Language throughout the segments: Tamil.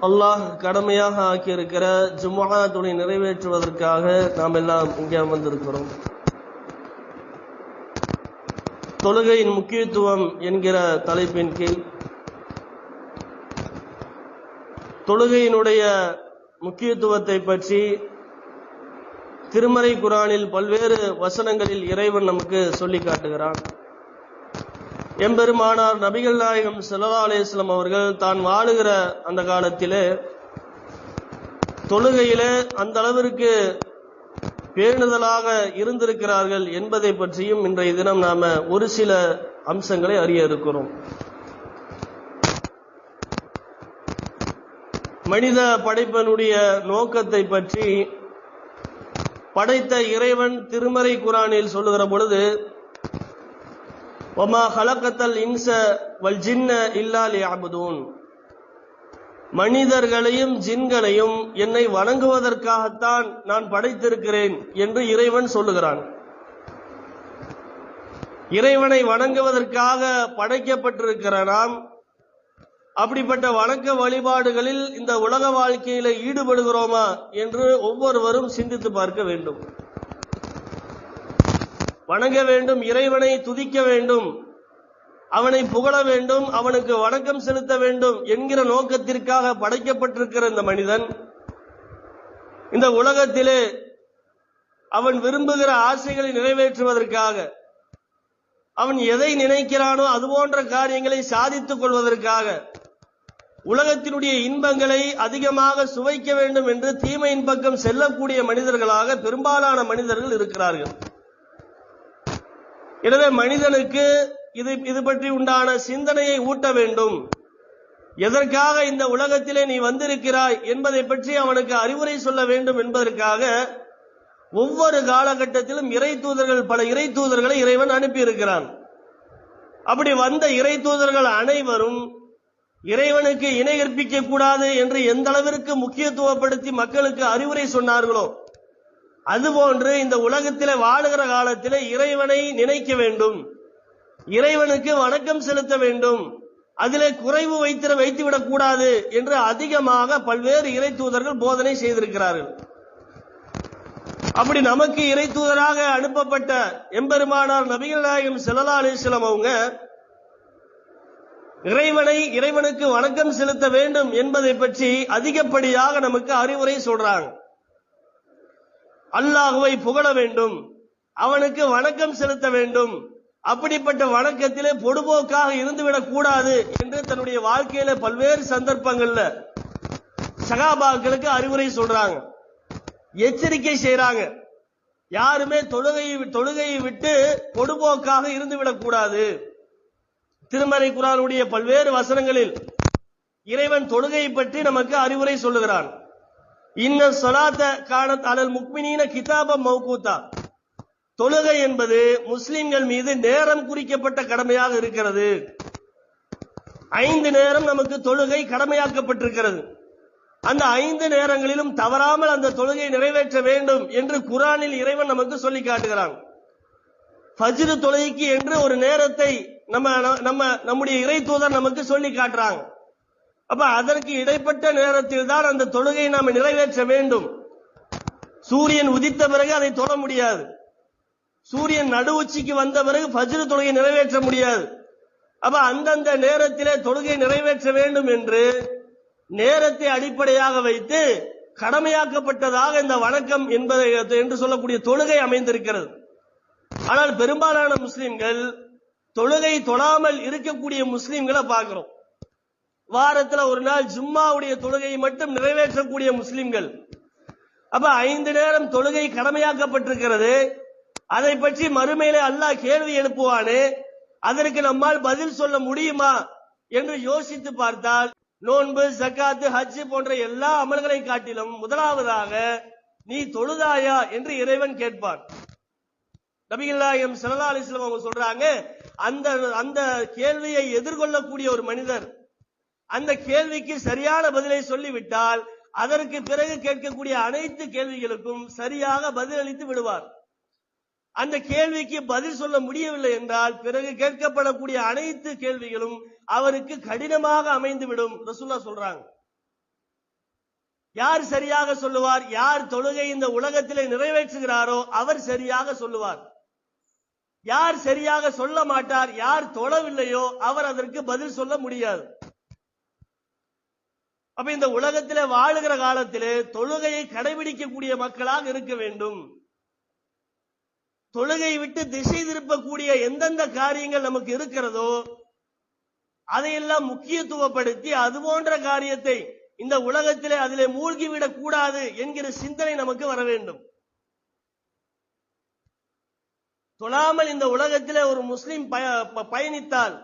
அல்லாஹ் கடமையாக ஆக்கியிருக்கிற ஜும்ஆ தொழுகை நிறைவேற்றுவதற்காக நாம் எல்லாம் இங்கே வந்திருக்கிறோம். தொழுகையின் முக்கியத்துவம் என்கிற தலைப்பின் கீழ் தொழுகையினுடைய முக்கியத்துவத்தை பற்றி திருமறை குர்ஆனில் பல்வேறு வசனங்களில் இறைவன் நமக்கு சொல்லி காட்டுகிறான். எம்பெருமானார் நபிகள் நாயகம் ஸல்லல்லாஹு அலைஹி வஸல்லம் அவர்கள் தான் வாழுகிற அந்த காலத்திலே தொழுகையிலே அந்த அளவிற்கு பேணுதலாக இருந்திருக்கிறார்கள் என்பதை பற்றியும் இன்றைய தினம் நாம ஒரு சில அம்சங்களை அறிய இருக்கிறோம். மனித படைப்பினுடைய நோக்கத்தை பற்றி படைத்த இறைவன் திருமறை குர்ஆனில் சொல்லுகிற பொழுது வமா ஹலகத்தல் இன்ஸ வல் ஜின்ன இல்லா லியஅபுதூன், மனிதர்களையும் ஜின்களையும் என்னை வணங்குவதற்காகத்தான் நான் படைத்திருக்கிறேன் என்று இறைவன் சொல்லுகிறான். இறைவனை வணங்குவதற்காக படைக்கப்பட்டிருக்கிற நாம் அப்படிப்பட்ட வணக்க வழிபாடுகளில் இந்த உலக வாழ்க்கையில ஈடுபடுகிறோமா என்று ஒவ்வொருவரும் சிந்தித்து பார்க்க வேண்டும். வணங்க வேண்டும், இறைவனை துதிக்க வேண்டும், அவனை புகழ வேண்டும், அவனுக்கு வணக்கம் செலுத்த வேண்டும் என்கிற நோக்கத்திற்காக படைக்கப்பட்டிருக்கிற இந்த மனிதன் இந்த உலகத்திலே அவன் விரும்புகிற ஆசைகளை நிறைவேற்றுவதற்காக, அவன் எதை நினைக்கிறானோ அது போன்ற காரியங்களை சாதித்துக் கொள்வதற்காக, உலகத்தினுடைய இன்பங்களை அதிகமாக சுவைக்க வேண்டும் என்று தீமையின் பக்கம் செல்லக்கூடிய மனிதர்களாக பெரும்பாலான மனிதர்கள் இருக்கிறார்கள். எனவே மனிதனுக்கு இது பற்றி உண்டான சிந்தனையை ஊட்ட வேண்டும். எதற்காக இந்த உலகத்திலே நீ வந்திருக்கிறாய் என்பதை பற்றி அவனுக்கு அறிவுரை சொல்ல வேண்டும் என்பதற்காக ஒவ்வொரு காலகட்டத்திலும் பல இறை தூதர்களை இறைவன் அனுப்பியிருக்கிறான். அப்படி வந்த இறை தூதர்கள் அனைவரும் இறைவனுக்கு இணை கற்பிக்க கூடாது என்று எந்த அளவிற்கு முக்கியத்துவப்படுத்தி மக்களுக்கு அறிவுரை சொன்னார்களோ அதுபோன்று இந்த உலகத்திலே வாழுகிற காலத்திலே இறைவனை நினைக்க வேண்டும், இறைவனுக்கு வணக்கம் செலுத்த வேண்டும், அதிலே குறைவு வைத்துவிடக் கூடாது என்று அதிகமாக பல்வேறு இறை தூதர்கள் போதனை செய்திருக்கிறார்கள். அப்படி நமக்கு இறை தூதராக அனுப்பப்பட்ட எம்பெருமானார் நபிகள் நாயகம் ஸல்லல்லாஹு அலைஹி வஸல்லம் அவங்க இறைவனுக்கு வணக்கம் செலுத்த வேண்டும் என்பதை பற்றி அதிகப்படியாக நமக்கு அறிவுரை சொல்றாங்க. அல்லாஹ்வை புகழ வேண்டும், அவனுக்கு வணக்கம் செலுத்த வேண்டும், அப்படிப்பட்ட வணக்கத்திலே பொடுபோக்காக இருந்துவிடக் கூடாது என்று தன்னுடைய வாழ்க்கையில பல்வேறு சந்தர்ப்பங்கள்ல சஹாபாக்களுக்கு அறிவுரை சொல்றாங்க, எச்சரிக்கை செய்றாங்க. யாருமே தொழுகையை விட்டு பொடுபோக்காக இருந்துவிடக் கூடாது. திருமறை குர்ஆனுடைய பல்வேறு வசனங்களில் இறைவன் தொழுகையை பற்றி நமக்கு அறிவுரை சொல்லுகிறான். இன்ன ஸலாத்த கானத் அலல் முக்மினீன கிதாபம் மௌகூதா, தொழுகை என்பது முஸ்லிம்கள் மீது நேரம் குறிக்கப்பட்ட கடமையாக இருக்கிறது. 5 நேரம் நமக்கு தொழுகை கடமையாக்கப்பட்டிருக்கிறது. அந்த 5 நேரங்களிலும் தவறாமல் அந்த தொழுகையை நிறைவேற்ற வேண்டும் என்று குர்ஆனில் இறைவன் நமக்கு சொல்லி காட்டுகிறான். ஃபஜ்ர் தொழுகைக்கு என்று ஒரு நேரத்தை நம்முடைய இறை தூதர் நமக்கு சொல்லி காட்டுறாங்க. அப்ப அதற்கு இடைப்பட்ட நேரத்தில் தான் அந்த தொழுகையை நாம் நிறைவேற்ற வேண்டும். சூரியன் உதித்த பிறகு அதை தொழ முடியாது. சூரியன் நடு உச்சிக்கு வந்த பிறகு ஃபஜ்ர் தொழுகை நிறைவேற்ற முடியாது. அப்ப அந்தந்த நேரத்திலே தொழுகை நிறைவேற்ற வேண்டும் என்று நேரத்தை அடிப்படையாக வைத்து கடமையாக்கப்பட்டதாக இந்த வணக்கம் என்று சொல்லக்கூடிய தொழுகை அமைந்திருக்கிறது. ஆனால் பெரும்பாலான முஸ்லிம்கள் தொழுகை தொழாமல் இருக்கக்கூடிய முஸ்லிம்களை பார்க்கிறோம். வாரத்துல ஒரு நாள் ஜும்மாவுடைய தொழுகையை மட்டும் நிறைவேற்றக்கூடிய முஸ்லிம்கள். அப்ப 5 நேரம் தொழுகை கடமையாக்கப்பட்டிருக்கிறது. அதை பற்றி மறுமையிலே அல்லாஹ் கேள்வி எழுப்புவானே, அதற்கு நம்மால் பதில் சொல்ல முடியுமா என்று யோசித்து பார்த்தால் நோன்பு, ஜக்காத்து, ஹஜ் போன்ற எல்லா அமல்களை காட்டிலும் முதலாவதாக நீ தொழுதாயா என்று இறைவன் கேட்பான். நபிகள் நாயகம் ஸல்லல்லாஹு அலைஹி வஸல்லம் அவங்க சொல்றாங்க, அந்த கேள்வியை எதிர்கொள்ளக்கூடிய ஒரு மனிதர் அந்த கேள்விக்கு சரியான பதிலை சொல்லிவிட்டால் அதற்கு பிறகு கேட்கக்கூடிய அனைத்து கேள்விகளுக்கும் சரியாக பதிலளித்து விடுவார். அந்த கேள்விக்கு பதில் சொல்ல முடியவில்லை என்றால் பிறகு கேட்கப்படக்கூடிய அனைத்து கேள்விகளும் அவருக்கு கடினமாக அமைந்துவிடும். ரசூலுல்லாஹ் சொல்றாங்க. யார் சரியாக சொல்லுவார்? யார் தொழுகை இந்த உலகத்திலே நிறைவேற்றுகிறாரோ அவர் சரியாக சொல்லுவார். யார் சரியாக சொல்ல மாட்டார், யார் தொழவில்லையோ அவர் அதற்கு பதில் சொல்ல முடியாது. அப்ப இந்த உலகத்திலே வாழுகிற காலத்திலே தொழுகையை கடைபிடிக்கக்கூடிய மக்களாக இருக்க வேண்டும். தொழுகை விட்டு திசை திருப்பக்கூடிய எந்தெந்த காரியங்கள் நமக்கு இருக்கிறதோ அதையெல்லாம் முக்கியத்துவப்படுத்தி அது போன்ற காரியத்தை இந்த உலகத்திலே அதிலே மூழ்கிவிடக் கூடாது என்கிற சிந்தனை நமக்கு வர வேண்டும். தொழாமல் இந்த உலகத்திலே ஒரு முஸ்லிம் பயணித்தால்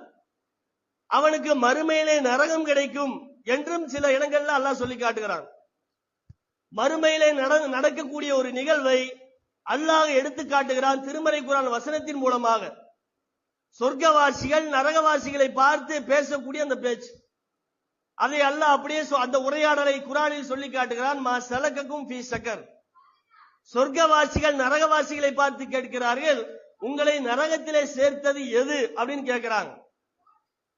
அவனுக்கு மறுமையிலே நரகம் கிடைக்கும் என்றும் சில இடங்கள்ல அல்லாஹ் சொல்லி காட்டுகிறான். மறுமையிலே நடக்கக்கூடிய ஒரு நிகழ்வை அல்லாஹ் எடுத்து காட்டுகிறான் திருமறை குர்ஆன் வசனத்தின் மூலமாக. சொர்க்கவாசிகள் நரகவாசிகளை பார்த்து பேசக்கூடிய அந்த பேச்சு, அதை அல்லாஹ் அப்படியே அந்த உரையாடலை குர்ஆனில் சொல்லி காட்டுகிறான். மா சலகக்கும் ஃபீ ஸகர். சொர்க்கவாசிகள் நரகவாசிகளை பார்த்து கேட்கிறார்கள், உங்களை நரகத்திலே சேர்த்தது எது அப்படின்னு கேட்கிறாங்க.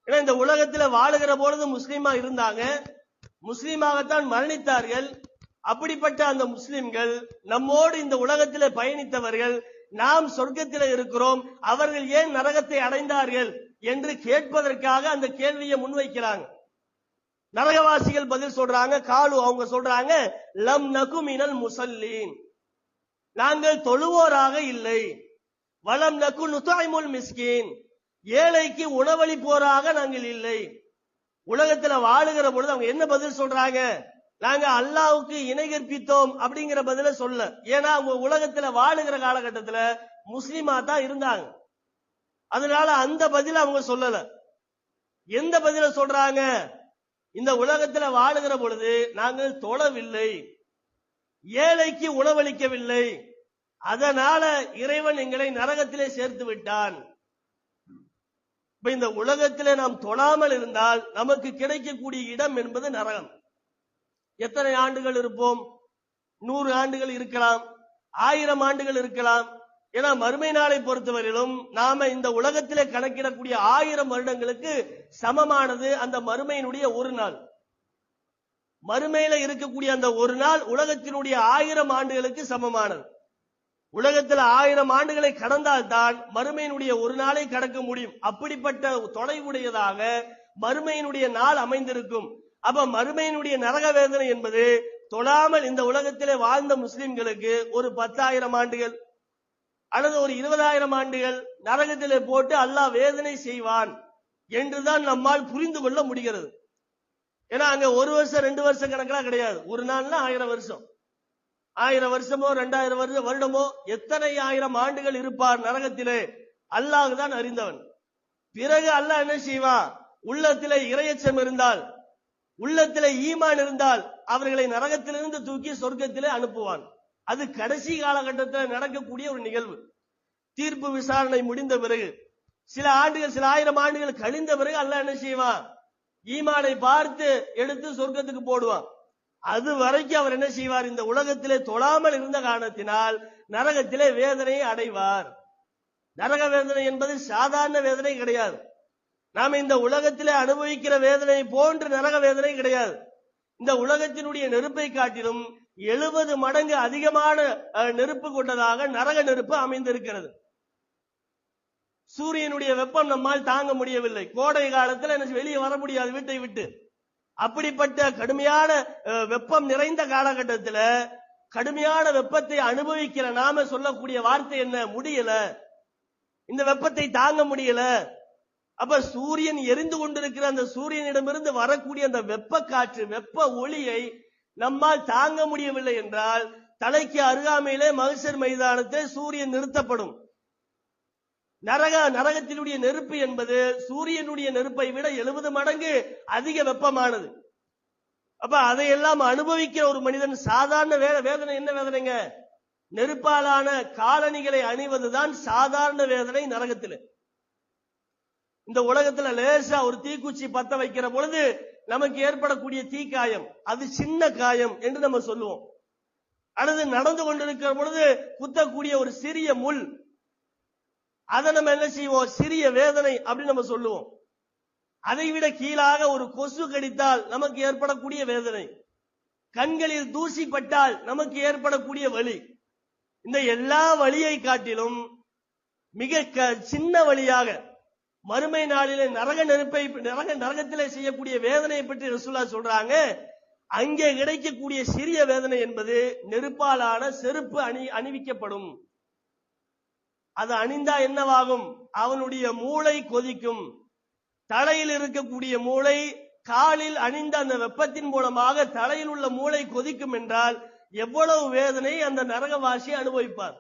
ஏன்னா இந்த உலகத்தில் வாழுகிற பொழுது முஸ்லீமா இருந்தாங்க, முஸ்லீமாகத்தான் மரணித்தார்கள். அப்படிப்பட்ட அந்த முஸ்லிம்கள் நம்மோடு இந்த உலகத்திலே பயணித்தவர்கள், நாம் சொர்க்கத்திலே இருக்கிறோம், அவர்கள் ஏன் நரகத்தை அடைந்தார்கள் என்று கேட்பதற்காக அந்த கேள்வியை முன்வைக்கிறாங்க. நரகவாசிகள் பதில் சொல்றாங்க, காலு அவங்க சொல்றாங்க, லம் நகு மினல் முஸல்லீன், நாங்கள் தொழுவோராக இல்லை. வலம் நகு நுதைமுல் மிஸ்கீன், ஏழைக்கு உணவளிப்போராக நாங்கள் இல்லை. உலகத்துல வாழுகிற பொழுது அவங்க என்ன பதில் சொல்றாங்க? நாங்க அல்லாஹ்வுக்கு இணை கற்பித்தோம் அப்படிங்கிற பதில சொல்ல. ஏன்னா அவங்க உலகத்துல வாழுகிற காலகட்டத்துல முஸ்லிமா தான் இருந்தாங்க. அதனால அந்த பதில அவங்க சொல்லல. எந்த பதில சொல்றாங்க? இந்த உலகத்துல வாழுகிற பொழுது நாங்கள் தொழவில்லை, ஏழைக்கு உணவளிக்கவில்லை, அதனால இறைவன் எங்களை நரகத்திலே சேர்த்து விட்டான். இந்த உலகத்திலே நாம் தொழாமல் இருந்தால் நமக்கு கிடைக்கக்கூடிய இடம் என்பது நரகம். எத்தனை ஆண்டுகள் இருப்போம்? 100 ஆண்டுகள் இருக்கலாம், 1000 ஆண்டுகள் இருக்கலாம். ஏன்னா மறுமை நாளை பொறுத்தவரையிலும் நாம இந்த உலகத்திலே கணக்கிடக்கூடிய 1000 வருடங்களுக்கு சமமானது அந்த மறுமையினுடைய ஒரு நாள். மறுமையில இருக்கக்கூடிய அந்த ஒரு நாள் உலகத்தினுடைய 1000 ஆண்டுகளுக்கு சமமானது. உலகத்தில் 1000 ஆண்டுகளை கடந்தால்தான் மறுமையினுடைய ஒரு நாளை கடக்க முடியும். அப்படிப்பட்ட தொலைவுடையதாக மறுமையினுடைய நாள் அமைந்திருக்கும். அப்ப மறுமையினுடைய நரக வேதனை என்பது தொழாமல் இந்த உலகத்திலே வாழ்ந்த முஸ்லிம்களுக்கு ஒரு 10,000 ஆண்டுகள் அல்லது ஒரு 20,000 ஆண்டுகள் நரகத்திலே போட்டு அல்லாஹ் வேதனை செய்வான் என்றுதான் நம்மால் புரிந்து கொள்ள முடிகிறது. ஏன்னா அங்க 1 வருஷம் 2 வருஷம் கணக்கெல்லாம் கிடையாது. ஒரு நாள்னா 1000 வருஷம், 1000 வருஷமோ 2000 வருடமோ எத்தனை 1000 ஆண்டுகள் இருப்பார் நரகத்திலே அல்லாஹ் தான் அறிந்தவன். பிறகு அல்லாஹ் என்ன செய்வான்? உள்ளத்திலே இறையச்சம் இருந்தால், உள்ளத்திலே ஈமான் இருந்தால் அவர்களை நரகத்திலிருந்து தூக்கி சொர்க்கத்திலே அனுப்புவான். அது கடைசி காலகட்டத்தில் நடக்கக்கூடிய ஒரு நிகழ்வு. தீர்ப்பு விசாரணை முடிந்த பிறகு சில ஆண்டுகள், சில 1000 ஆண்டுகள் கழிந்த பிறகு அல்லாஹ் என்ன செய்வான்? ஈமானை பார்த்து எடுத்து சொர்க்கத்துக்கு போடுவான். அது வரைக்கும் அவர் என்ன செய்வார்? இந்த உலகத்திலே தொழாமல் இருந்த காரணத்தினால் நரகத்திலே வேதனையை அடைவார். நரக வேதனை என்பது சாதாரண வேதனை கிடையாது. நாம இந்த உலகத்திலே அனுபவிக்கிற வேதனை போன்று நரக வேதனை கிடையாது. இந்த உலகத்தினுடைய நெருப்பை காட்டிலும் 70 மடங்கு அதிகமான நெருப்பு கொண்டதாக நரக நெருப்பு அமைந்திருக்கிறது. சூரியனுடைய வெப்பம் நம்மால் தாங்க முடியவில்லை. கோடை காலத்தில் வெளியே வர முடியாது வீட்டை விட்டு. அப்படிப்பட்ட கடுமையான வெப்பம் நிறைந்த காலகட்டத்தில் கடுமையான வெப்பத்தை அனுபவிக்கிற நாம சொல்லக்கூடிய வார்த்தை என்ன? முடியல, இந்த வெப்பத்தை தாங்க முடியல. அப்ப சூரியன் எரிந்து கொண்டிருக்கிற அந்த சூரியனிடமிருந்து வரக்கூடிய அந்த வெப்ப காற்று, வெப்ப ஒளியை நம்மால் தாங்க முடியவில்லை என்றால் தலைக்கு அருகாமையிலே மஹ்ஷர் மைதானத்தில் சூரியன் நிறுத்தப்படும். நரகத்தினுடைய நெருப்பு என்பது சூரியனுடைய நெருப்பை விட 70 மடங்கு அதிக வெப்பமானது. அப்ப அதையெல்லாம் அனுபவிக்கிற ஒரு மனிதன் சாதாரண வேதனை என்ன வேதனைங்க? நெருப்பாலான காலணிகளை அணிவதுதான் சாதாரண வேதனை நரகத்தில். இந்த உலகத்துல லேசா ஒரு தீக்குச்சி பத்த வைக்கிற பொழுது நமக்கு ஏற்படக்கூடிய தீக்காயம் அது சின்ன காயம் என்று நம்ம சொல்லுவோம். அல்லது நடந்து கொண்டிருக்கிற பொழுது குத்தக்கூடிய ஒரு சிறிய முள், அதை நம்ம என்ன செய்வோம்? சிறிய வேதனை அப்படின்னு நம்ம சொல்லுவோம். அதை விட கீழாக ஒரு கொசு கடித்தால் நமக்கு ஏற்படக்கூடிய வேதனை, கண்களில் தூசி பட்டால் நமக்கு ஏற்படக்கூடிய வலி, இந்த எல்லா வலியை காட்டிலும் மிக சின்ன வழியாக மறுமை நாளிலே நரகத்திலே செய்யக்கூடிய வேதனையை பற்றி ரசூலுல்லாஹ் சொல்றாங்க. அங்கே கிடைக்கக்கூடிய சிறிய வேதனை என்பது நெருப்பாலான செருப்பு அணிவிக்கப்படும். அது அணிந்தா என்னவாகும்? அவனுடைய மூளை கொதிக்கும். தலையில் இருக்கக்கூடிய மூளை காலில் அணிந்த அந்த வெப்பத்தின் மூலமாக தலையில் உள்ள மூளை கொதிக்கும் என்றால் எவ்வளவு வேதனை அந்த நரகவாசி அனுபவிப்பார்.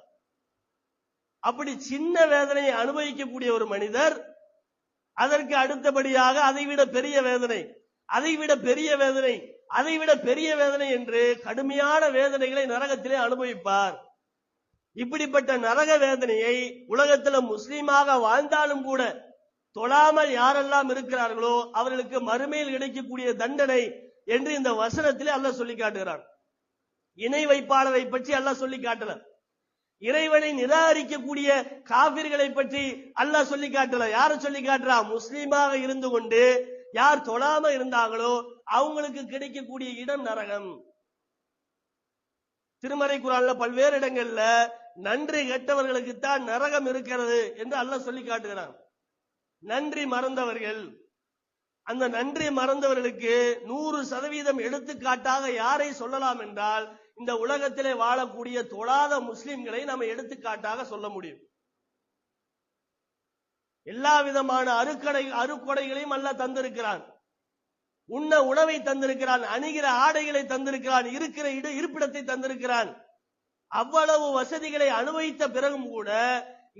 அப்படி சின்ன வேதனையை அனுபவிக்கக்கூடிய ஒரு மனிதர் அதற்கு அடுத்தபடியாக அதைவிட பெரிய வேதனை, அதைவிட பெரிய வேதனை, அதைவிட பெரிய வேதனை என்று கடுமையான வேதனைகளை நரகத்திலே அனுபவிப்பார். இப்படிப்பட்ட நரக வேதனையை உலகத்தில் முஸ்லீமாக வாழ்ந்தாலும் கூட தொழாமல் யாரெல்லாம் இருக்கிறார்களோ அவர்களுக்கு மறுமையில் கிடைக்கக்கூடிய தண்டனை என்று இந்த வசனத்திலே அல்லாஹ் சொல்லி காட்டுகிறான். இணை வைப்பாளரை பற்றி அல்லாஹ் சொல்லி காட்டல. இறைவனை நிராகரிக்கக்கூடிய காபிர்களை பற்றி அல்லாஹ் சொல்லி காட்டல. யாரை சொல்லி காட்டுறான்? முஸ்லீமாக இருந்து கொண்டு யார் தொழாம இருந்தாங்களோ அவங்களுக்கு கிடைக்கக்கூடிய இடம் நரகம். திருமறை குர்ஆன்ல பல்வேறு இடங்கள்ல நன்றி கெட்டவர்களுக்கு தான் நரகம் இருக்கிறது என்று அல்லாஹ் சொல்லி காட்டுகிறான். நன்றி மறந்தவர்கள், அந்த நன்றி மறந்தவர்களுக்கு 100% எடுத்துக்காட்டாக யாரை சொல்லலாம் என்றால் இந்த உலகத்திலே வாழக்கூடிய தொழாத முஸ்லிம்களை நம்ம எடுத்துக்காட்டாக சொல்ல முடியும். எல்லா விதமான அருக்கொடைகளையும் அல்லாஹ் தந்திருக்கிறான். உண்ண உணவை தந்திருக்கிறான், அணிகிற ஆடைகளை தந்திருக்கிறான், இருக்கிற இருப்பிடத்தை தந்திருக்கிறான். அவ்வளவு வசதிகளை அனுபவித்த பிறகும் கூட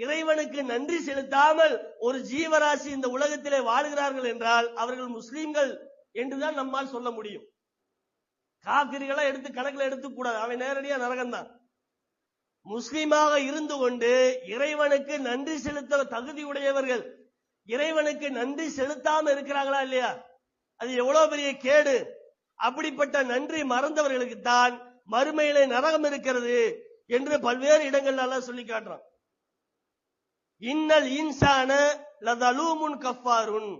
இறைவனுக்கு நன்றி செலுத்தாமல் ஒரு ஜீவராசி இந்த உலகத்திலே வாழ்கிறார்கள் என்றால் அவர்கள் முஸ்லிம்கள் என்றுதான் நம்மால் சொல்ல முடியும். காபிர்களை எடுத்து கணக்கில் எடுத்துக்கூடாது, அவன் நேரடியா நரகம்தான். முஸ்லிமாக இருந்து கொண்டு இறைவனுக்கு நன்றி செலுத்த தகுதியுடையவர்கள் இறைவனுக்கு நன்றி செலுத்தாம இருக்கிறாங்களா இல்லையா? அது எவ்வளவு பெரிய கேடு. அப்படிப்பட்ட நன்றி மறந்தவர்களுக்கு தான் மறுமையிலே நரகம் இருக்கிறது என்று பல்வேறு இடங்கள் எல்லாம் சொல்லி காட்டுறான். இன்னல் இன்சான லதலூமுன் கஃபாருன்,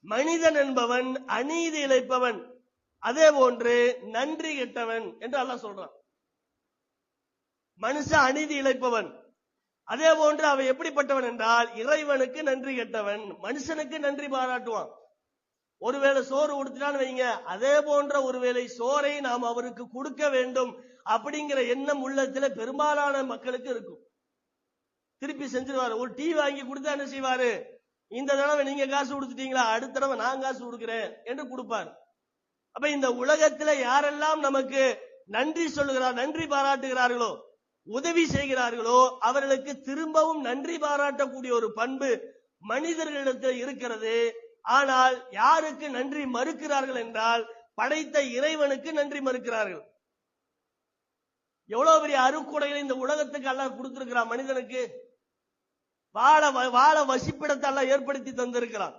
மனிதன் என்பவன் அநீதி இழைப்பவன், அதே போன்று நன்றி கெட்டவன் என்று அல்லாஹ் சொல்றான். மனுஷன் அநீதி இழைப்பவன், அதே போன்று அவன் எப்படிப்பட்டவன் என்றால் இறைவனுக்கு நன்றி கெட்டவன். மனுஷனுக்கு நன்றி பாராட்டுவான். ஒருவேளை சோறு கொடுத்துட்டான்னு வைங்க, அதே போன்ற ஒருவேளை சோறை நாம் அவருக்கு கொடுக்க வேண்டும் அப்படிங்கிற எண்ணம் உள்ளத்துல பெரும்பாலான மக்களுக்கு இருக்கும். திருப்பி செஞ்சிருவாரு. ஒரு டீ வாங்கி கொடுத்தா என்ன செய்வாரு? இந்த தடவை நீங்க காசு கொடுத்துட்டீங்களா, அடுத்த தடவை நான் காசு கொடுக்கிறேன் என்று கொடுப்பார். அப்ப இந்த உலகத்துல யாரெல்லாம் நமக்கு நன்றி சொல்லுகிறார், நன்றி பாராட்டுகிறார்களோ, உதவி செய்கிறார்களோ அவர்களுக்கு திரும்பவும் நன்றி பாராட்டக்கூடிய ஒரு பண்பு மனிதர்களிடத்தில் இருக்கிறது. ஆனால் யாருக்கு நன்றி மறுக்கிறார்கள் என்றால் படைத்த இறைவனுக்கு நன்றி மறுக்கிறார்கள். எவ்வளவு பெரிய அருக்குடைகளை இந்த உலகத்துக்கு அல்லாஹ் கொடுத்திருக்கிறான். மனிதனுக்கு வாழ வசிப்பிடத்தை அல்லாஹ் ஏற்படுத்தி தந்திருக்கிறான்.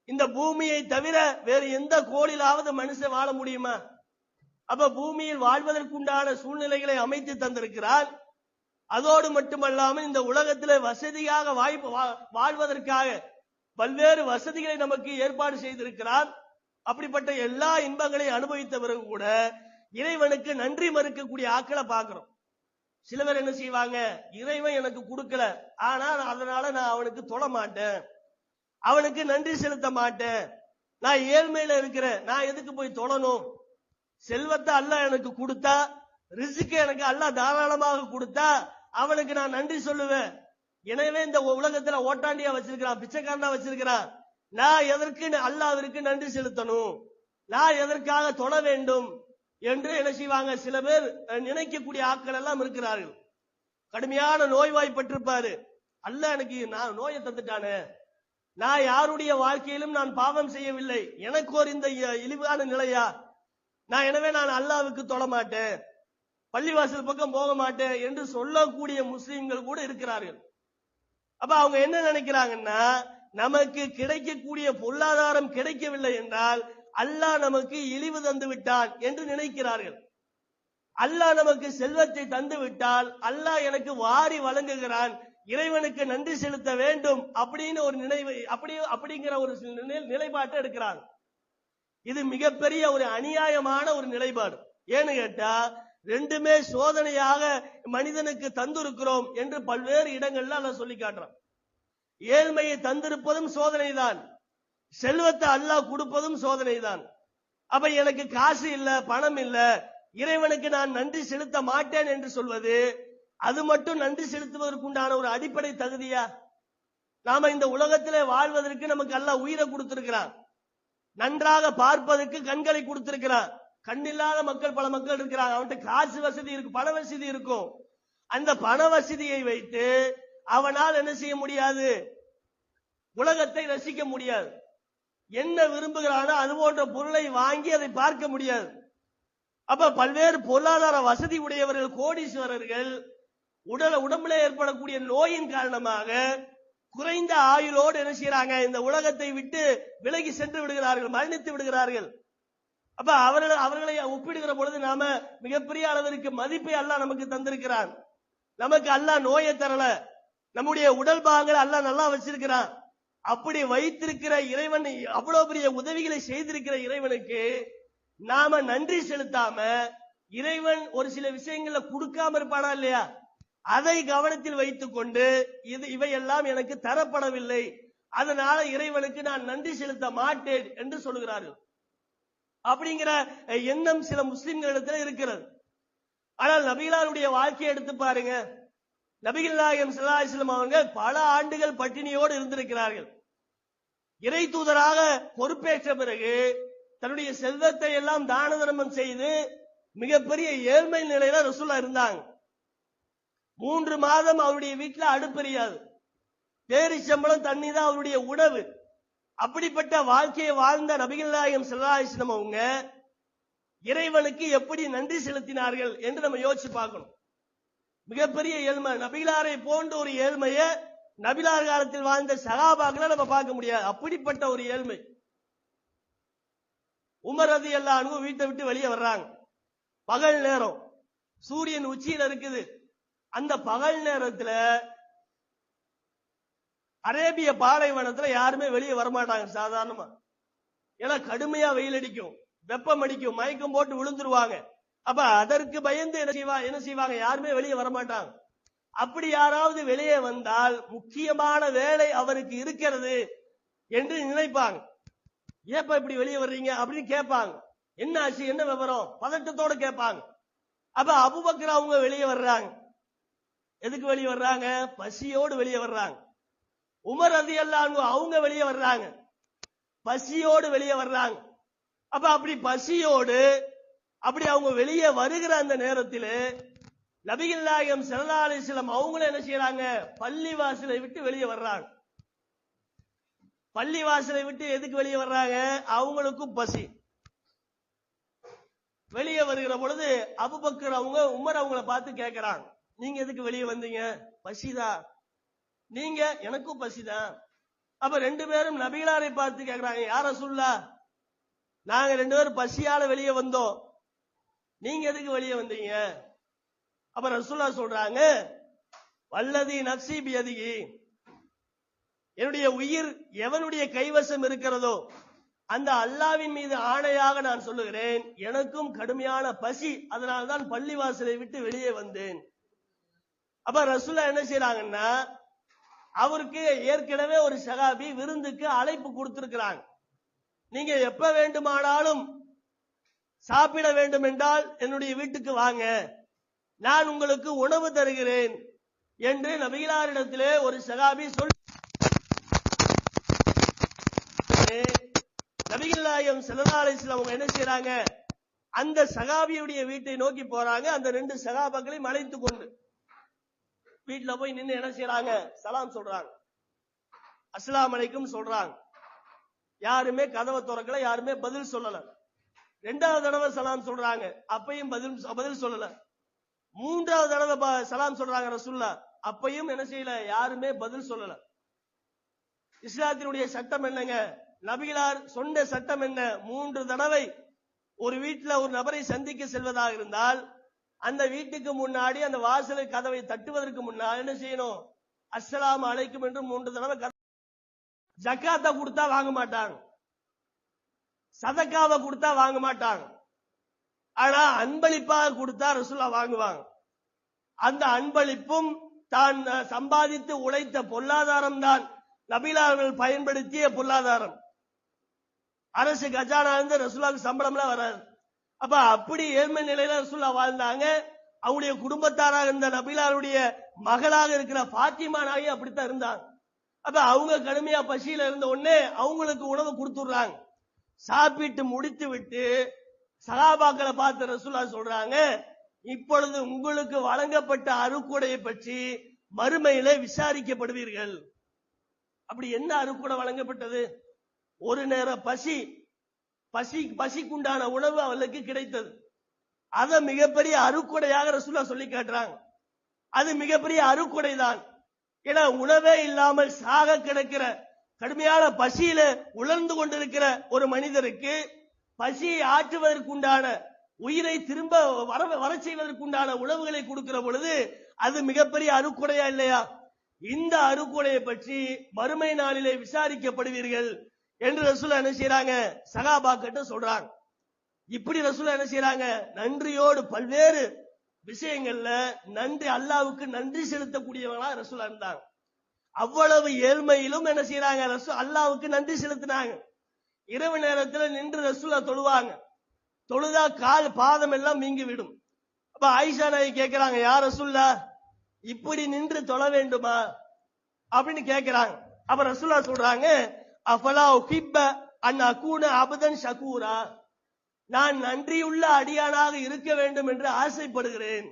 இந்த பூமியை தவிர வேறு எந்த கோளிலாவது மனுஷன் வாழ முடியுமா? அப்ப பூமியில் வாழ்வதற்குண்டான சூழ்நிலைகளை அமைத்து தந்திருக்கிறார். அதோடு மட்டுமல்லாமல் இந்த உலகத்தில் வசதியாக வாழ்வதற்காக பல்வேறு வசதிகளை நமக்கு ஏற்பாடு செய்திருக்கிறார். அப்படிப்பட்ட எல்லா இன்பங்களையும் அனுபவித்த பிறகு கூட இறைவனுக்கு நன்றி மறுக்கக்கூடிய ஆட்களை பார்க்கிறோம். சில பேர் என்ன செய்வாங்க? இறைவன் எனக்கு கொடுக்கல, ஆனால் அதனால நான் அவனுக்கு தொழ மாட்டேன், அவனுக்கு நன்றி செலுத்த மாட்டேன், நான் ஏழ்மையில இருக்கிறேன், நான் எதுக்கு போய் தொழணும்? செல்வத்தை அல்லாஹ் எனக்கு கொடுத்தா, ரிஸ்க் எனக்கு அல்லாஹ் தாராளமாக கொடுத்தா அவனுக்கு நான் நன்றி சொல்லுவேன். எனவே இந்த உலகத்துல ஓட்டாண்டியா வச்சிருக்கிறான், பிச்சைக்காரனா வச்சிருக்கிறான், நான் எதற்கு அல்லாஹ்விற்கு நன்றி செலுத்தணும், நான் எதற்காக தொழ வேண்டும் என்று என்ன செய்வாங்க? சில பேர் நினைக்கக்கூடிய ஆட்கள் எல்லாம் இருக்கிறார்கள். கடுமையான நோய்வாய்ப்பட்டிருப்பாரு, அல்லாஹ் எனக்கு நான் நோயை தந்துட்டானே, நான் யாருடைய வாழ்க்கையிலும் நான் பாவம் செய்யவில்லை, எனக்கு ஒரு இந்த இழிவான நிலையா, எனவே நான் அல்லாஹ்வுக்கு தொழ மாட்டேன், பள்ளிவாசல் பக்கம் போக மாட்டேன் என்று சொல்லக்கூடிய முஸ்லிம்கள் கூட இருக்கிறார்கள். அப்ப அவங்க என்ன நினைக்கிறாங்கன்னா, நமக்கு கிடைக்கக்கூடிய பொருளாதாரம் கிடைக்கவில்லை என்றால் அல்லாஹ் நமக்கு இழிவு தந்து விட்டான் என்று நினைக்கிறார்கள். அல்லாஹ் நமக்கு செல்வத்தை தந்து விட்டால் அல்லாஹ் எனக்கு வாரி வழங்குகிறான், இறைவனுக்கு நன்றி செலுத்த வேண்டும் அப்படின்னு ஒரு நினைவு, அப்படிங்கிற ஒரு நிலைப்பாட்டை எடுக்கிறாங்க. இது மிகப்பெரிய ஒரு அநியாயமான ஒரு நிலைப்பாடு. ஏன்னு கேட்டா ரெண்டுமே சோதனையாக மனிதனுக்கு தந்திருக்கிறோம் என்று பல்வேறு இடங்கள்ல அல்லாஹ் சொல்லி காட்டுறான். ஏழ்மையை தந்திருப்பதும் சோதனை தான், செல்வத்தை அல்லாஹ் கொடுப்பதும் சோதனை தான். அப்ப எனக்கு காசு இல்ல, பணம் இல்ல, இறைவனுக்கு நான் நன்றி செலுத்த மாட்டேன் என்று சொல்வது அது மட்டும் நன்றி செலுத்துவதற்குண்டான ஒரு அடிப்படை தகுதியா? நாம இந்த உலகத்திலே வாழ்வதற்கு நமக்கு அல்லாஹ் உயிரை கொடுத்திருக்கிறான், நன்றாக பார்ப்பதற்கு கண்களை கொடுத்திருக்கிறான். கண்ணில்லாத மக்கள் பல மக்கள் இருக்கிறாங்க, அவன்கிட்ட காசு வசதி இருக்கு, பண வசதி இருக்கும். அந்த பண வசதியை வைத்து அவனால் என்ன செய்ய முடியாது? உலகத்தை ரசிக்க முடியாது. என்ன விரும்புகிறானோ அது போன்ற பொருளை வாங்கி அதை பார்க்க முடியாது. அப்ப பல்வேறு பொருளாதார வசதி உடையவர்கள், கோடீஸ்வரர்கள் உடம்புல ஏற்படக்கூடிய நோயின் காரணமாக குறைந்த ஆயுளோடு என்ன செய்யறாங்க? இந்த உலகத்தை விட்டு விலகி சென்று விடுகிறார்கள், மரணித்து விடுகிறார்கள். அப்ப அவர்களை ஒப்பிடுகிற பொழுது நாம மிகப்பெரிய அளவிற்கு மதிப்பை அல்லாஹ் நமக்கு தந்திருக்கிறான். நமக்கு அல்லாஹ் நோயை தரல, நம்முடைய உடல் பாகங்களை அல்லாஹ் நல்லா வச்சிருக்கிறான். அப்படி வைத்திருக்கிற இறைவன், அவ்வளவு பெரிய உதவிகளை செய்திருக்கிற இறைவனுக்கு நாம நன்றி செலுத்தாம இறைவன் ஒரு சில விஷயங்களை கொடுக்காம இருப்பானா இல்லையா? அதை கவனத்தில் வைத்துக் கொண்டு இவையெல்லாம் எனக்கு தரப்படவில்லை, அதனால இறைவனுக்கு நான் நன்றி செலுத்த மாட்டேன் என்று சொல்லுகிறார்கள். அப்படிங்கிற எண்ணம் சில முஸ்லிம்களிடத்தில் இருக்கிறது. ஆனால் நபிகளாருடைய வாழ்க்கையை எடுத்து பாருங்க. நபிகள் நாயகம் ஸல்லல்லாஹு அலைஹி வஸல்லம் அவங்க பல ஆண்டுகள் பட்டினியோடு இருந்திருக்கிறார்கள். இறை தூதராக பொறுப்பேற்ற பிறகு தன்னுடைய செல்வத்தை எல்லாம் தான தர்மம் செய்து மிகப்பெரிய ஏழ்மை நிலையில ரசூலுல்லாஹ் இருந்தாங்க. 3 மாதம் அவருடைய வீட்டுல அடுப்பெரியாது, பேரிச்சம்பளம் தண்ணி தான் அவருடைய உணவு. அப்படிப்பட்ட வாழ்க்கையை வாழ்ந்த நபிகள் நாயகம் ஸல்லல்லாஹு அலைஹி வஸல்லம் அவங்க இறைவனுக்கு எப்படி நன்றி செலுத்தினார்கள் என்று நம்ம யோசிச்சு பார்க்கணும். மிகப்பெரிய ஏழ்மை, நபிகளாரை போன்ற ஒரு ஏழ்மையை நபிகளார் காலத்தில் வாழ்ந்த சகாபாக்களை நம்ம பார்க்க முடியாது. அப்படிப்பட்ட ஒரு ஏழ்மை. உமர் ரலியல்லாஹு அன்ஹு வீட்டை விட்டு வெளியே வர்றாங்க. பகல் நேரம், சூரியன் உச்சியில இருக்குது. அந்த பகல் நேரத்துல அரேபிய பாலைவனத்துல யாருமே வெளியே வரமாட்டாங்க சாதாரணமா. ஏன்னா கடுமையா வெயில் அடிக்கும், வெப்பம் அடிக்கும், மயக்கம் போட்டு விழுந்துருவாங்க. அப்ப அதற்கு பயந்து என்ன செய்வாங்க? யாருமே வெளியே வரமாட்டாங்க. அப்படி யாராவது வெளியே வந்தால் முக்கியமான வேலை அவருக்கு இருக்கிறது என்று நினைப்பாங்க. ஏப்பா இப்படி வெளியே வர்றீங்க அப்படின்னு கேட்பாங்க. என்ன ஆச்சு, என்ன விவரம், பதட்டத்தோட கேட்பாங்க. அப்ப அபூபக்கர் அவங்க வெளியே வர்றாங்க. எதுக்கு வெளியே வர்றாங்க? பசியோடு வெளியே வர்றாங்க. உமர் ரலியல்லாஹு அன்ஹு அவங்க வெளியே வர்றாங்க, பசியோடு வெளியே வர்றாங்க. அப்ப அப்படி பசியோடு அப்படி அவங்க வெளியே வருகிற அந்த நேரத்தில் நபிகள் நாயகம் ஸல்லல்லாஹு அலைஹி வஸல்லம் அவங்களும் என்ன செய்யறாங்க? பள்ளி வாசலை விட்டு வெளியே வர்றாங்க. பள்ளி வாசலை விட்டு எதுக்கு வெளியே வர்றாங்க? அவங்களுக்கும் பசி. வெளியே வருகிற பொழுது அபூபக்கர் அவங்க உமர் அவங்கள பார்த்து கேட்கிறாங்க, நீங்க எதுக்கு வெளியே வந்தீங்க? பசிதான். நீங்க? எனக்கும் பசிதான். அப்ப 2 பேரும் நபிகளாரை பார்த்து கேட்கிறாங்க, யார் ரசூலுல்லாஹ், நாங்க 2 பேரும் பசியால வெளியே வந்தோம், நீங்க எதுக்கு வெளியே வந்தீங்க? அப்ப ரசூலுல்லாஹ் சொல்றாங்க, வல்லதி நஃப்ஸி பியதிஹி, என்னுடைய உயிர் எவனுடைய கைவசம் இருக்கிறதோ அந்த அல்லாஹ்வின் மீது ஆணையாக நான் சொல்லுகிறேன், எனக்கும் கடுமையான பசி, அதனால்தான் பள்ளிவாசலை விட்டு வெளியே வந்தேன். அப்ப ரசூலுல்லாஹ் என்ன செய்யறாங்கன்னா, அவருக்கு ஏற்கனவே ஒரு சகாபி விருந்துக்கு அழைப்பு கொடுத்திருக்கிறாங்க. நீங்க எப்ப வேண்டுமானாலும் சாப்பிட வேண்டும் என்றால் என்னுடைய வீட்டுக்கு வாங்க, நான் உங்களுக்கு உணவு தருகிறேன் என்று நபிகளாரிடத்திலே ஒரு சகாபி சொல். நபிகள் நாயகம் ஸல்லல்லாஹு அலைஹி வஸல்லம் அவங்க என்ன செய்யறாங்க? அந்த சகாபியுடைய வீட்டை நோக்கி போறாங்க. அந்த 2 சகாபாக்களையும் அழைத்துக் கொண்டு வீட்டுல போய் நின்று என்ன செய்யறாங்க? சலாம் சொல்றாங்க, அஸ்ஸலாமு அலைக்கும் சொல்றாங்க. யாருமே கதவை திறக்கல, யாருமே பதில் சொல்லல. 2வது தடவை சலாம் சொல்றாங்க, அப்பையும் பதில் சொல்லல. 3வது தடவை சலாம் சொல்றாங்க ரசூலுல்லாஹ், அப்பையும் என்ன செய்யல? யாருமே பதில் சொல்லல. இஸ்லாத்தினுடைய சட்டம் என்னங்க? நபிகளார் சொன்ன சட்டம் என்ன? 3 தடவை ஒரு வீட்டுல ஒரு நபரை சந்திக்க செல்வதாக இருந்தால் அந்த வீட்டுக்கு முன்னாடி அந்த வாசலை கதவை தட்டுவதற்கு முன்னால் என்ன செய்யணும்? அஸ்ஸலாமு அலைக்கும் என்று 3 தடவை. ஜக்காத்தை கொடுத்தா வாங்க மாட்டாங்க, சதக்காவை கொடுத்தா வாங்க மாட்டாங்க. ஆனா அன்பளிப்பாக கொடுத்தா ரசூலுல்லாஹ் வாங்குவாங்க. அந்த அன்பளிப்பும் தான் சம்பாதித்து உழைத்த பொருளாதாரம் தான் நபிலார்கள் பயன்படுத்திய பொருளாதாரம். அரசு கஜானா இருந்து ரசூலுல்லாஹ்க்கு சம்பளம்லாம் வராது. அப்ப அப்படி ஏழ்மை நிலையில ரசூலுல்லாஹ் வாழ்ந்தாங்க. அவங்களுடைய குடும்பத்தாராக இருந்த நபிலாருடைய மகளாக இருக்கிற பாத்திமா நாயகி அப்படித்தான் இருந்தாங்க. அப்ப அவங்க கடுமையா பசியில இருந்த உடனே அவங்களுக்கு உணவு கொடுத்துடுறாங்க. சாப்பிட்டு முடித்து விட்டு சகாபாக்களை பார்த்து ரசூலுல்லாஹ் சொல்றாங்க, இப்பொழுது உங்களுக்கு வழங்கப்பட்ட அருக்குடையை பற்றி மறுமையிலே விசாரிக்கப்படுவீர்கள். அப்படி என்ன அருக்குடை வழங்கப்பட்டது? ஒரு நேர பசிக்குண்டான உணவு அவளுக்கு கிடைத்தது. அத மிகப்பெரிய அருக்குடையாக ரசூலுல்லாஹ் சொல்லி காட்டுறாங்க. அது மிகப்பெரிய அருக்குடை தான். ஏன்னா உணவே இல்லாமல் சாக கிடக்கிற கடுமையான பசியில உலர்ந்து கொண்டிருக்கிற ஒரு மனிதருக்கு பசியை ஆற்றுவதற்குண்டான உயிரை திரும்ப வர செய்வதற்குண்டான உணவுகளை கொடுக்கிற பொழுது அது மிகப்பெரிய அருக்குடையா இல்லையா? இந்த அருக்குடையை பற்றி மறுமை நாளிலே விசாரிக்கப்படுவீர்கள் என்று ரசூலுல்லாஹ் என்ன செய்றாங்க? சகாபாக்கிட்ட சொல்றாங்க. இப்படி ரசூலுல்லாஹ் என்ன செய்றாங்க? நன்றியோடு பல்வேறு விஷயங்கள்ல நன்றி அல்லாஹ்வுக்கு நன்றி செலுத்தக்கூடியவங்களா ரசூலுல்லாஹ் இருந்தாங்க. அவ்வளவு ஏழ்மையிலும் என்ன செய்றாங்க? அல்லாஹ்வுக்கு நன்றி செலுத்தினாங்க. இரவு நேரத்தில் நின்று ரசூலுல்லாஹ் தொழுவாங்க. தொழுதா கால் பாதம் எல்லாம் நீங்கி விடும். அப்ப ஆயிஷா நாயகி கேட்கிறாங்க, யார் ரசூலுல்லாஹ் இப்படி நின்று தொழ வேண்டுமா அப்படின்னு கேட்கிறாங்க. அப்ப ரசூலுல்லாஹ் சொல்றாங்க, அஃபலா உஹிப்ப அன் அகூன அபதன் ஷகூரா, நான் நன்றியுள்ள அடியானாக இருக்க வேண்டும் என்று ஆசைப்படுகிறேன்.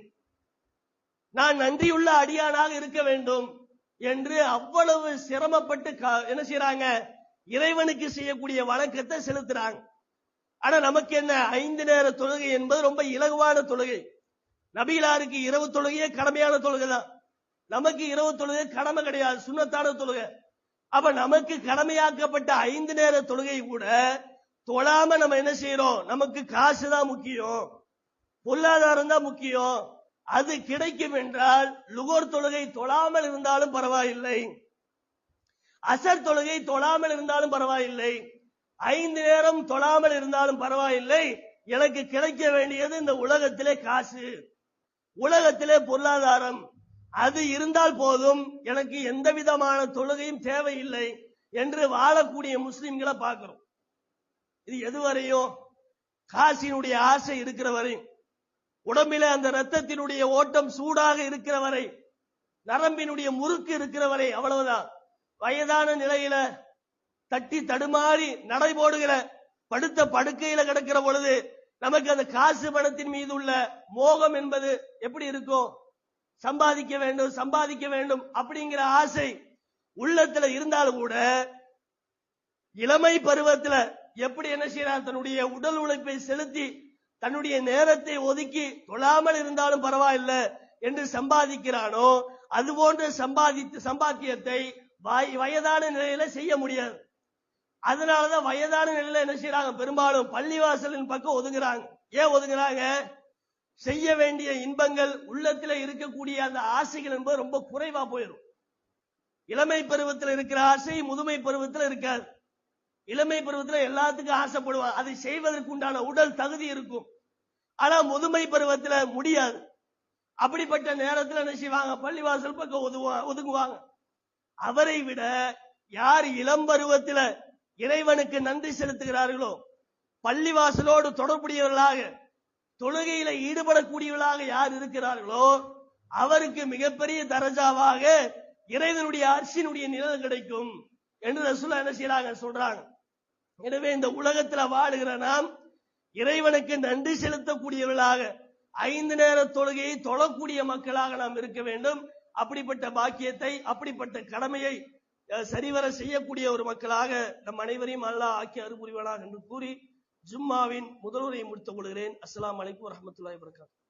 நான் நன்றியுள்ள அடியானாக இருக்க வேண்டும் என்று அவ்வளவு சிரமப்பட்டு என்ன செய்யறாங்க? இறைவனுக்கு செய்யக்கூடிய வணக்கத்தை செலுத்துறாங்க. ஆனா நமக்கு என்ன, 5 நேர தொழுகை என்பது ரொம்ப இலகுவான தொழுகை. நபிகளாருக்கு இரவு தொழுகையே கடமையான தொழுகை தான். நமக்கு இரவு தொழுகை கடமை கிடையாது, சுன்னத்தான தொழுகை. அப்ப நமக்கு கடமையாக்கப்பட்ட 5 நேர தொழுகை கூட தொழாம நம்ம என்ன செய்யறோம்? நமக்கு காசு தான் முக்கியம், பொருளாதாரம் தான் முக்கியம். அது கிடைக்கும் என்றால் லுகர் தொழுகை தொழாமல் இருந்தாலும் பரவாயில்லை, அசர் தொழுகை தொழாமல் இருந்தாலும் பரவாயில்லை, 5 நேரம் தொழாமல் இருந்தாலும் பரவாயில்லை. எனக்கு கிடைக்க வேண்டியது இந்த உலகத்திலே காசு, உலகத்திலே பொருளாதாரம், அது இருந்தால் போதும், எனக்கு எந்த விதமான தொழுகையும் தேவையில்லை என்று வாழக்கூடிய முஸ்லிம்களை பார்க்கிறோம். இது எதுவரையும்? காசினுடைய ஆசை இருக்கிற வரை, உடம்பில அந்த ரத்தத்தினுடைய ஓட்டம் சூடாக இருக்கிற வரை, நரம்பினுடைய முறுக்கு இருக்கிற வரை, அவ்வளவுதான். வயதான நிலையில தட்டி தடுமாறி நடை போடுகிற படுத்த படுக்கையில கிடக்கிற பொழுது நமக்கு அந்த காசு பணத்தின் மீது உள்ள மோகம் என்பது எப்படி இருக்கும்? சம்பாதிக்க வேண்டும் சம்பாதிக்க வேண்டும் அப்படிங்கிற ஆசை உள்ளத்துல இருந்தாலும் கூட இளமை பருவத்துல எப்படி என்ன செய்யறான்? தன்னுடைய உடல் உழைப்பை செலுத்தி தன்னுடைய நேரத்தை ஒதுக்கி தொழாமல் இருந்தாலும் பரவாயில்லை என்று சம்பாதிக்கிறானோ அது போன்ற சம்பாத்தியத்தை வயதான நிலையில செய்ய முடியாது. அதனாலதான் வயதான நிலையில என்ன செய்யறாங்க? பெரும்பாலும் பள்ளிவாசலின் பக்கம் ஒதுங்குறாங்க. ஏன் ஒதுங்குறாங்க? செய்ய வேண்டிய இன்பங்கள் உள்ளத்துல இருக்கக்கூடிய அந்த ஆசைகள் என்பது ரொம்ப குறைவா போயிடும். இளமை பருவத்தில் இருக்கிற ஆசை முதுமை பருவத்தில் இருக்காது. இளமை பருவத்தில் எல்லாத்துக்கும் ஆசைப்படுவான், அதை செய்வதற்கு உண்டான உடல் தகுதி இருக்கும். ஆனா முதுமை பருவத்தில் முடியாது. அப்படிப்பட்ட நேரத்தில் என்ன செய்வாங்க? பள்ளிவாசல் பக்கம் ஒதுங்குவாங்க. அவரை விட யார் இளம் பருவத்தில் இறைவனுக்கு நன்றி செலுத்துகிறார்களோ, பள்ளிவாசலோடு தொடர்புடையவர்களாக தொழுகையில ஈடுபடக்கூடியவர்களாக யார் இருக்கிறார்களோ அவருக்கு மிகப்பெரிய தரஜாவாக இறைவனுடைய அர்ஷினுடைய நிழல் கிடைக்கும் என்று ரசூலுல்லாஹ் என்ன செய்றாங்க? சொல்றாங்க. எனவே இந்த உலகத்துல வாழுகிற நாம் இறைவனுக்கு நன்றி செலுத்தக்கூடியவர்களாக 5 நேர தொழுகையை தொழக்கூடிய மக்களாக நாம் இருக்க வேண்டும். அப்படிப்பட்ட பாக்கியத்தை, அப்படிப்பட்ட கடமையை சரிவர செய்யக்கூடிய ஒரு மக்களாக நம் அனைவரையும் அல்லாஹ் ஆக்கி அருள் புரிவானாக என்று கூறி ஜும்மாவின் முதலுரையை முடித்துக் கொள்கிறேன். அஸ்ஸலாமு அலைக்கும் வரஹ்மத்துல்லாஹி வபரகாத்துஹு.